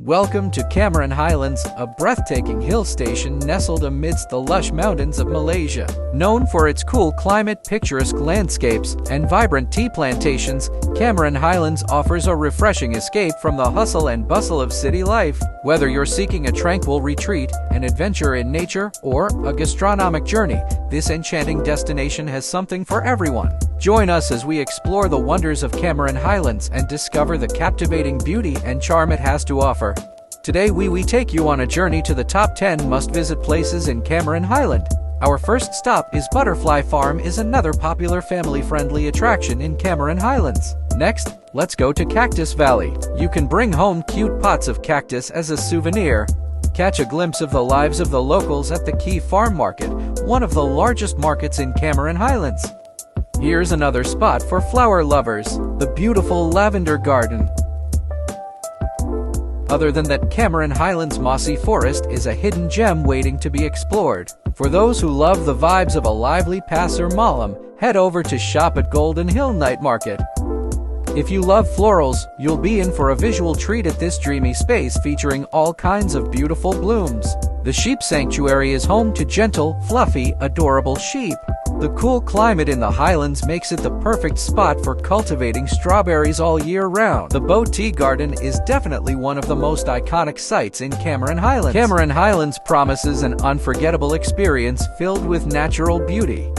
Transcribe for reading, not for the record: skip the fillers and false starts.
Welcome to Cameron Highlands, a breathtaking hill station nestled amidst the lush mountains of Malaysia. Known for its cool climate, picturesque landscapes, and vibrant tea plantations, Cameron Highlands offers a refreshing escape from the hustle and bustle of city life. Whether you're seeking a tranquil retreat, an adventure in nature, or a gastronomic journey, this enchanting destination has something for everyone. Join us as we explore the wonders of Cameron Highlands and discover the captivating beauty and charm it has to offer. Today we take you on a journey to the top 10 must-visit places in Cameron Highland. Our first stop is Butterfly Farm is another popular family-friendly attraction in Cameron Highlands. Next, let's go to Cactus Valley. You can bring home cute pots of cactus as a souvenir. Catch a glimpse of the lives of the locals at the Key Farm Market, one of the largest markets in Cameron Highlands. Here's another spot for flower lovers, the beautiful Lavender Garden. Other than that, Cameron Highlands' mossy forest is a hidden gem waiting to be explored. For those who love the vibes of a lively pasar malam, head over to shop at Golden Hill Night Market. If you love florals, you'll be in for a visual treat at this dreamy space featuring all kinds of beautiful blooms. The sheep sanctuary is home to gentle, fluffy, adorable sheep. The cool climate in the Highlands makes it the perfect spot for cultivating strawberries all year round. The Bow Tea Garden is definitely one of the most iconic sites in Cameron Highlands. Cameron Highlands promises an unforgettable experience filled with natural beauty.